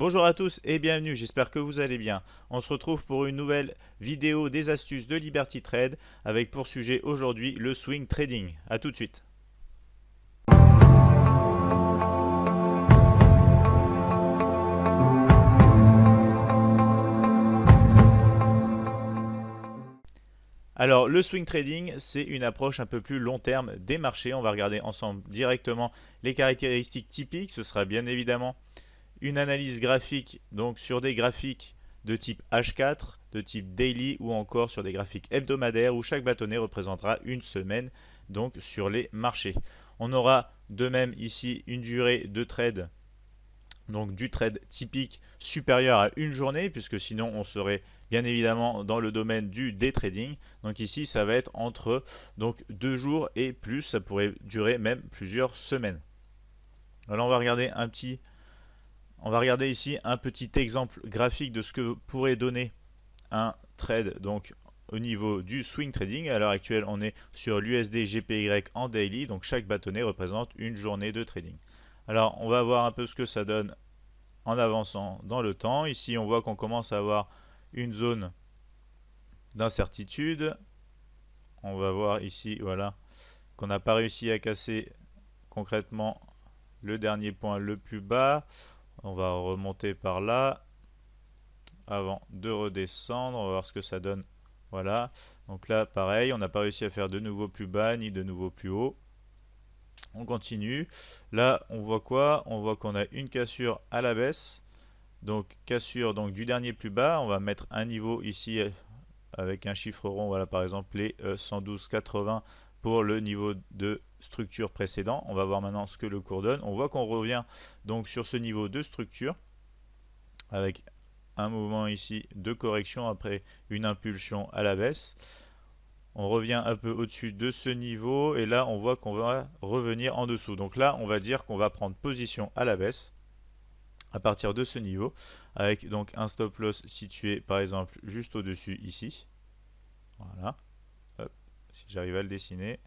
Bonjour à tous et bienvenue, j'espère que vous allez bien. On se retrouve pour une nouvelle vidéo des astuces de Liberty Trade avec pour sujet aujourd'hui le swing trading. A tout de suite. Alors le swing trading, c'est une approche un peu plus long terme des marchés. On va regarder ensemble directement les caractéristiques typiques. Ce sera bien évidemment une analyse graphique, donc sur des graphiques de type H4, de type daily ou encore sur des graphiques hebdomadaires où chaque bâtonnet représentera une semaine donc sur les marchés. On aura de même ici une durée de trade, donc du trade typique supérieur à une journée, puisque sinon on serait bien évidemment dans le domaine du day trading. Donc ici ça va être entre donc 2 jours et plus, ça pourrait durer même plusieurs semaines. Alors on va regarder ici un petit exemple graphique de ce que pourrait donner un trade donc au niveau du swing trading. À l'heure actuelle, on est sur l'USD GPY en daily, donc chaque bâtonnet représente une journée de trading. Alors, on va voir un peu ce que ça donne en avançant dans le temps. Ici, on voit qu'on commence à avoir une zone d'incertitude. On va voir ici, voilà, qu'on n'a pas réussi à casser concrètement le dernier point le plus bas. On va remonter par là avant de redescendre. On va voir ce que ça donne. Voilà. Donc là, pareil, on n'a pas réussi à faire de nouveau plus bas ni de nouveau plus haut. On continue. Là, on voit quoi? On voit qu'on a une cassure à la baisse. Donc, cassure donc, du dernier plus bas. On va mettre un niveau ici avec un chiffre rond. Voilà, par exemple, les 112,80 pour le niveau de structure précédent. On va voir maintenant ce que le cours donne. On voit qu'on revient donc sur ce niveau de structure avec un mouvement ici de correction après une impulsion à la baisse. On revient un peu au-dessus de ce niveau et là on voit qu'on va revenir en dessous. Donc là on va dire qu'on va prendre position à la baisse à partir de ce niveau avec donc un stop loss situé par exemple juste au-dessus ici. Voilà. Hop. Si j'arrive à le dessiner,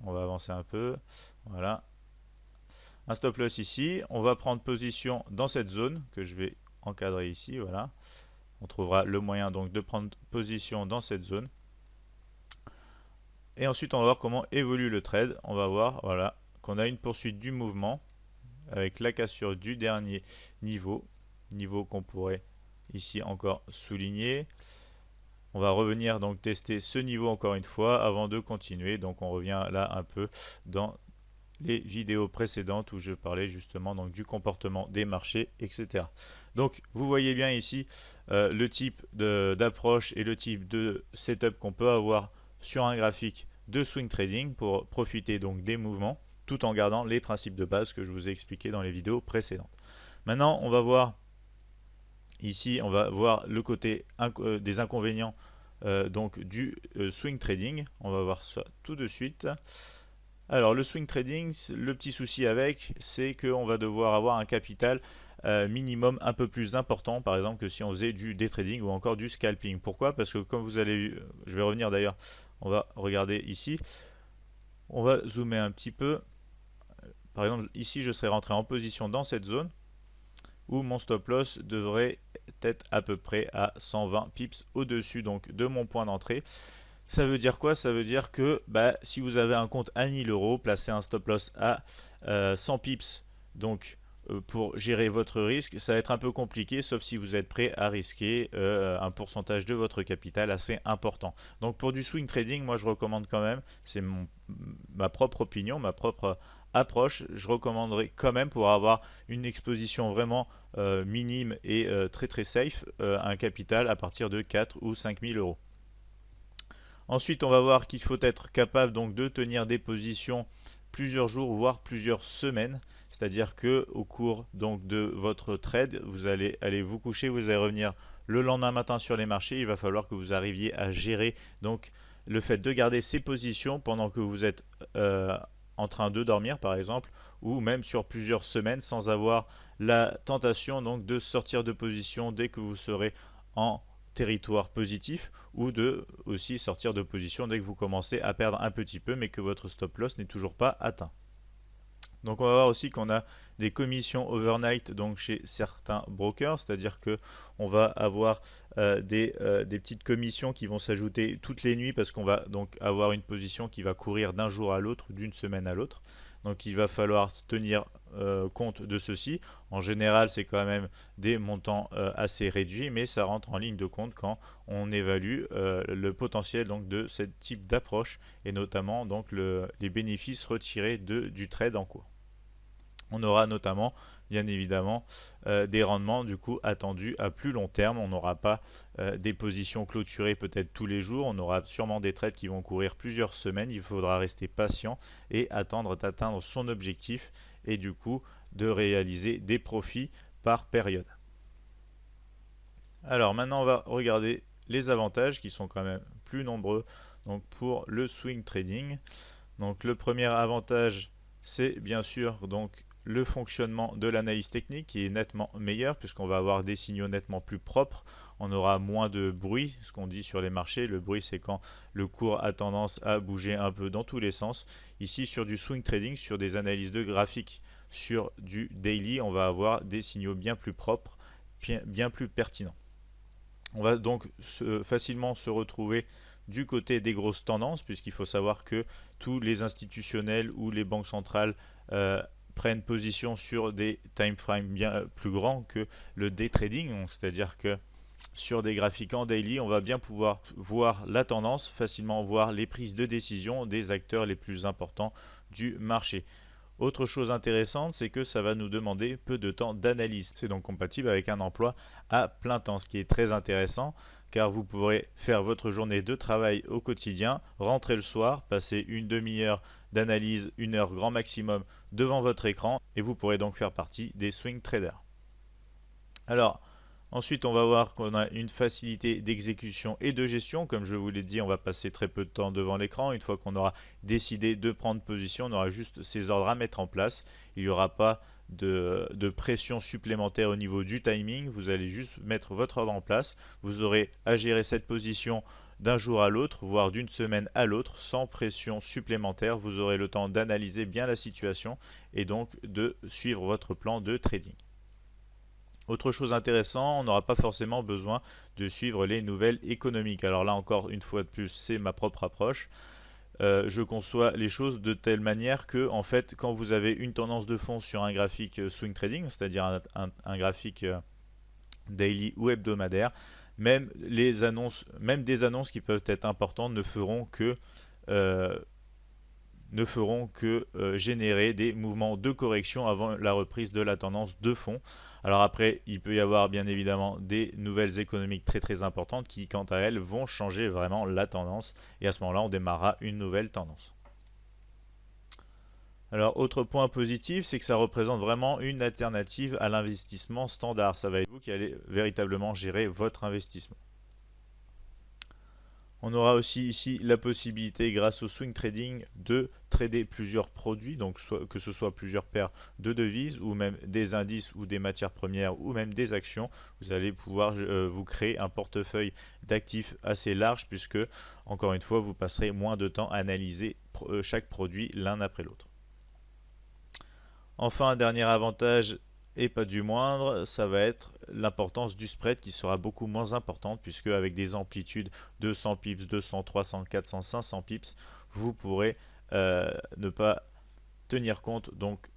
on va avancer un peu. Voilà. Un stop loss ici. On va prendre position dans cette zone que je vais encadrer ici. Voilà. On trouvera le moyen donc de prendre position dans cette zone. Et ensuite, on va voir comment évolue le trade. On va voir voilà, qu'on a une poursuite du mouvement avec la cassure du dernier niveau. Niveau qu'on pourrait ici encore souligner. On va revenir donc tester ce niveau encore une fois avant de continuer. Donc on revient là un peu dans les vidéos précédentes où je parlais justement donc du comportement des marchés, etc. Donc vous voyez bien ici le type d'approche et le type de setup qu'on peut avoir sur un graphique de swing trading pour profiter donc des mouvements tout en gardant les principes de base que je vous ai expliqués dans les vidéos précédentes. Maintenant on va voir ici, on va voir le côté des inconvénients donc du swing trading. On va voir ça tout de suite. Alors le swing trading, le petit souci avec, c'est qu'on va devoir avoir un capital minimum un peu plus important, par exemple que si on faisait du day trading ou encore du scalping. Pourquoi? Parce que comme vous allez, je vais revenir d'ailleurs, on va regarder ici, on va zoomer un petit peu. Par exemple ici je serais rentré en position dans cette zone où mon stop loss devrait être à peu près à 120 pips au-dessus donc de mon point d'entrée. Ça veut dire quoi? Ça veut dire que si vous avez un compte à 1000 euros, placez un stop loss à 100 pips donc pour gérer votre risque, ça va être un peu compliqué sauf si vous êtes prêt à risquer un pourcentage de votre capital assez important. Donc pour du swing trading, moi je recommande quand même, c'est ma propre opinion, ma propre approche, je recommanderais quand même pour avoir une exposition vraiment minime et très très safe, un capital à partir de 4 ou 5000 euros. Ensuite, on va voir qu'il faut être capable donc de tenir des positions plusieurs jours, voire plusieurs semaines. C'est-à-dire que au cours donc de votre trade, vous allez aller vous coucher, vous allez revenir le lendemain matin sur les marchés. Il va falloir que vous arriviez à gérer donc le fait de garder ces positions pendant que vous êtes en train de dormir par exemple, ou même sur plusieurs semaines sans avoir la tentation donc de sortir de position dès que vous serez en territoire positif ou de aussi sortir de position dès que vous commencez à perdre un petit peu mais que votre stop loss n'est toujours pas atteint. Donc on va voir aussi qu'on a des commissions overnight donc chez certains brokers, c'est-à-dire que on va avoir des petites commissions qui vont s'ajouter toutes les nuits parce qu'on va donc avoir une position qui va courir d'un jour à l'autre, d'une semaine à l'autre. Donc il va falloir tenir compte de ceci. En général, c'est quand même des montants assez réduits, mais ça rentre en ligne de compte quand on évalue le potentiel donc, de ce type d'approche et notamment donc, les bénéfices retirés du trade en cours. On aura notamment, bien évidemment, des rendements du coup attendus à plus long terme. On n'aura pas des positions clôturées peut-être tous les jours. On aura sûrement des trades qui vont courir plusieurs semaines. Il faudra rester patient et attendre d'atteindre son objectif et du coup de réaliser des profits par période. Alors maintenant, on va regarder les avantages qui sont quand même plus nombreux donc pour le swing trading. Donc le premier avantage, c'est bien sûr donc le fonctionnement de l'analyse technique qui est nettement meilleur puisqu'on va avoir des signaux nettement plus propres, on aura moins de bruit, ce qu'on dit sur les marchés. Le bruit, c'est quand le cours a tendance à bouger un peu dans tous les sens. Ici, sur du swing trading, sur des analyses de graphiques, sur du daily, on va avoir des signaux bien plus propres, bien plus pertinents. On va donc facilement se retrouver du côté des grosses tendances, puisqu'il faut savoir que tous les institutionnels ou les banques centrales prennent position sur des time frames bien plus grands que le day trading, c'est-à-dire que sur des graphiques en daily, on va bien pouvoir voir la tendance, facilement voir les prises de décision des acteurs les plus importants du marché. Autre chose intéressante, c'est que ça va nous demander peu de temps d'analyse. C'est donc compatible avec un emploi à plein temps, ce qui est très intéressant car vous pourrez faire votre journée de travail au quotidien, rentrer le soir, passer une demi-heure d'analyse, une heure grand maximum devant votre écran et vous pourrez donc faire partie des swing traders. Alors, ensuite, on va voir qu'on a une facilité d'exécution et de gestion. Comme je vous l'ai dit, on va passer très peu de temps devant l'écran. Une fois qu'on aura décidé de prendre position, on aura juste ces ordres à mettre en place. Il n'y aura pas de pression supplémentaire au niveau du timing. Vous allez juste mettre votre ordre en place. Vous aurez à gérer cette position d'un jour à l'autre, voire d'une semaine à l'autre, sans pression supplémentaire. Vous aurez le temps d'analyser bien la situation et donc de suivre votre plan de trading. Autre chose intéressante, on n'aura pas forcément besoin de suivre les nouvelles économiques. Alors là encore, une fois de plus, c'est ma propre approche. Je conçois les choses de telle manière que, en fait, quand vous avez une tendance de fond sur un graphique swing trading, c'est-à-dire un graphique daily ou hebdomadaire, même des annonces qui peuvent être importantes ne feront que générer des mouvements de correction avant la reprise de la tendance de fond. Alors après, il peut y avoir bien évidemment des nouvelles économiques très très importantes qui, quant à elles, vont changer vraiment la tendance et à ce moment-là, on démarrera une nouvelle tendance. Alors, autre point positif, c'est que ça représente vraiment une alternative à l'investissement standard. Ça va être vous qui allez véritablement gérer votre investissement. On aura aussi ici la possibilité, grâce au swing trading, de trader plusieurs produits, donc que ce soit plusieurs paires de devises ou même des indices ou des matières premières ou même des actions. Vous allez pouvoir vous créer un portefeuille d'actifs assez large puisque, encore une fois, vous passerez moins de temps à analyser chaque produit l'un après l'autre. Enfin, un dernier avantage, et pas du moindre, ça va être l'importance du spread qui sera beaucoup moins importante puisque avec des amplitudes de 100 pips, 200, 300, 400, 500 pips, vous pourrez ne pas tenir compte donc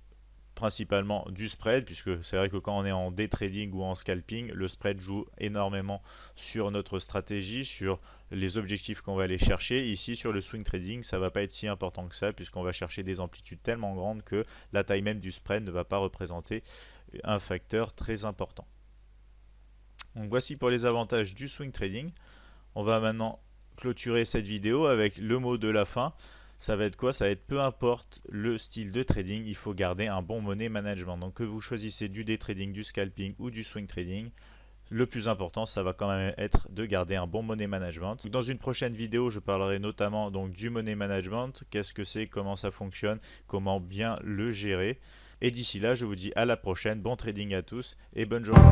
principalement du spread, puisque c'est vrai que quand on est en day trading ou en scalping, le spread joue énormément sur notre stratégie, sur les objectifs qu'on va aller chercher. Ici sur le swing trading, ça ne va pas être si important que ça, puisqu'on va chercher des amplitudes tellement grandes que la taille même du spread ne va pas représenter un facteur très important. Donc voici pour les avantages du swing trading. On va maintenant clôturer cette vidéo avec le mot de la fin. Ça va être quoi? Ça va être peu importe le style de trading, il faut garder un bon money management. Donc que vous choisissez du day trading, du scalping ou du swing trading, le plus important, ça va quand même être de garder un bon money management. Dans une prochaine vidéo, je parlerai notamment donc du money management, qu'est-ce que c'est, comment ça fonctionne, comment bien le gérer. Et d'ici là, je vous dis à la prochaine, bon trading à tous et bonne journée.